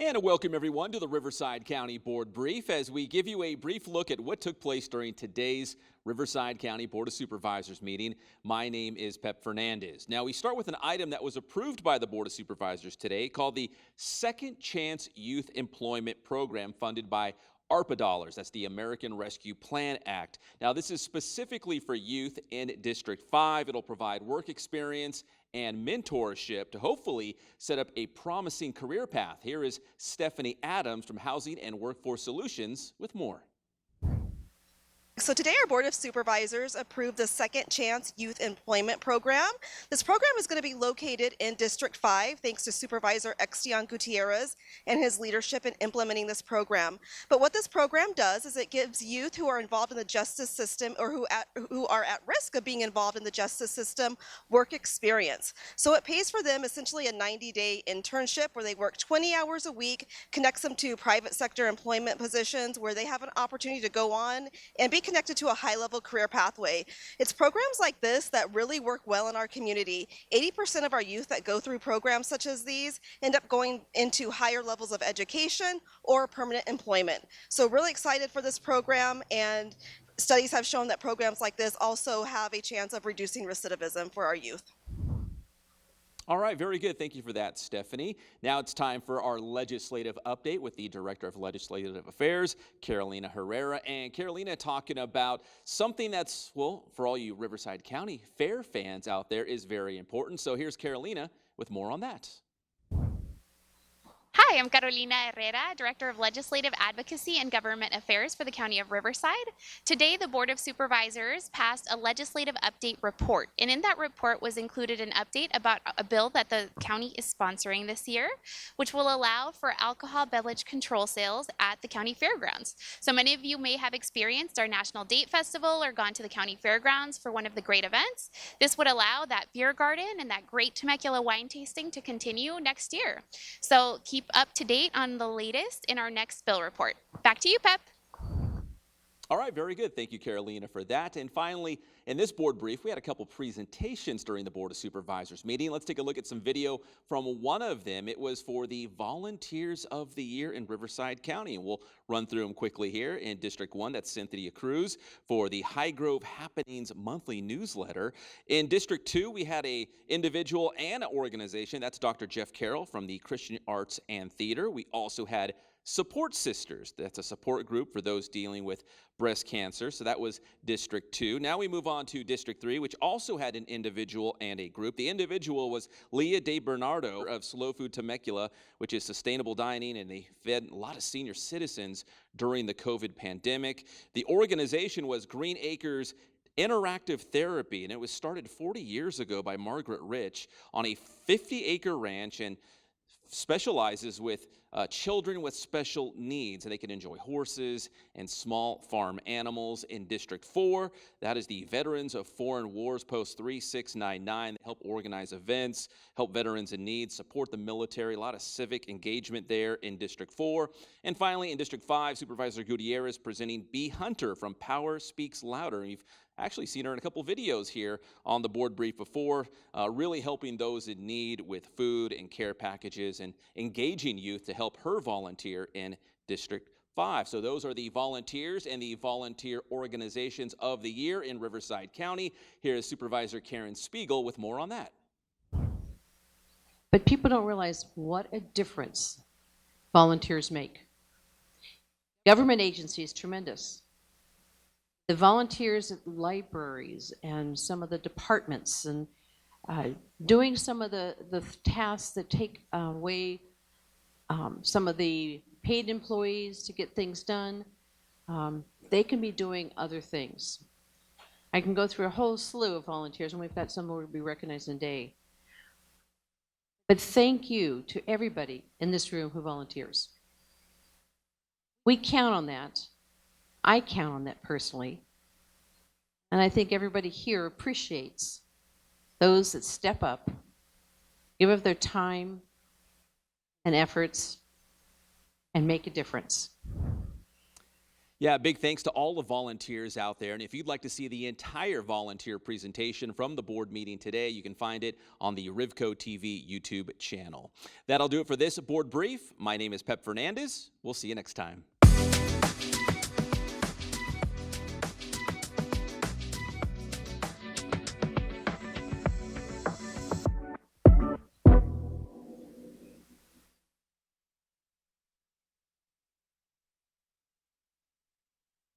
And welcome everyone to the Riverside County Board Brief as we give you a brief look at what took place during today's Riverside County Board of Supervisors meeting. My name is Pep Fernandez. Now we start with an item that was approved by the Board of Supervisors today called the Second Chance Youth Employment Program funded by ARPA dollars. That's the American Rescue Plan Act. Now this is specifically for youth in District 5. It'll provide work experience and mentorship to hopefully set up a promising career path. Here is Stephanie Adams from Housing and Workforce Solutions with more. So today our Board of Supervisors approved the Second Chance Youth Employment Program. This program is going to be located in District 5 thanks to Supervisor Extion Gutierrez and his leadership in implementing this program. But what this program does is it gives youth who are involved in the justice system or who are at risk of being involved in the justice system work experience. So it pays for them essentially a 90-day internship where they work 20 hours a week, connects them to private sector employment positions where they have an opportunity to go on and be connected to a high-level career pathway. It's programs like this that really work well in our community. 80% of our youth that go through programs such as these end up going into higher levels of education or permanent employment. So really excited for this program, and studies have shown that programs like this also have a chance of reducing recidivism for our youth. All right, very good. Thank you for that, Stephanie. Now it's time for our legislative update with the Director of Legislative Affairs, Carolina Herrera. And Carolina talking about something that's, well, for all you Riverside County Fair fans out there is very important. So here's Carolina with more on that. Hi, I'm Carolina Herrera, Director of Legislative Advocacy and Government Affairs for the County of Riverside. Today, the Board of Supervisors passed a legislative update report, and in that report was included an update about a bill that the county is sponsoring this year, which will allow for alcohol beverage control sales at the county fairgrounds. So many of you may have experienced our National Date Festival or gone to the county fairgrounds for one of the great events. This would allow that beer garden and that great Temecula wine tasting to continue next year. So keep up to date on the latest in our next bill report. Back to you, Pep. All right, very good. Thank you, Carolina, for that. And finally, in this board brief, we had a couple presentations during the Board of Supervisors meeting. Let's take a look at some video from one of them. It was for the Volunteers of the Year in Riverside County. And we'll run through them quickly here. In District 1, that's Cynthia Cruz for the High Grove Happenings monthly newsletter. In District 2, we had a individual and an organization. That's Dr. Jeff Carroll from the Christian Arts and Theater. We also had Support Sisters. That's a support group for those dealing with breast cancer. So that was District 2. Now we move on to District 3, which also had an individual and a group. The individual was Leah De Bernardo of Slow Food Temecula, which is sustainable dining, and they fed a lot of senior citizens during the COVID pandemic. The organization was Green Acres Interactive Therapy, and it was started 40 years ago by Margaret Rich on a 50-acre ranch and specializes with children with special needs, and they can enjoy horses and small farm animals. In District 4, that is the Veterans of Foreign Wars Post 3699. They help organize events, help veterans in need, support the military, a lot of civic engagement there in District 4. And finally, in District 5, Supervisor Gutierrez presenting Bee Hunter from Power Speaks Louder. And you've actually seen her in a couple videos here on the board brief before, really helping those in need with food and care packages and engaging youth to help her volunteer in District 5. So those are the volunteers and the volunteer organizations of the year in Riverside County. Here is Supervisor Karen Spiegel with more on that. But people don't realize what a difference volunteers make. Government agency is tremendous. The volunteers at libraries and some of the departments and doing some of the tasks that take away some of the paid employees to get things done, they can be doing other things. I can go through a whole slew of volunteers, and we've got some who will be recognized in a day. But thank you to everybody in this room who volunteers. We count on that. I count on that personally. And I think everybody here appreciates those that step up, give of their time and efforts, and make a difference. Yeah, big thanks to all the volunteers out there. And if you'd like to see the entire volunteer presentation from the board meeting today, you can find it on the RivCo TV YouTube channel. That'll do it for this board brief. My name is Pep Fernandez. We'll see you next time.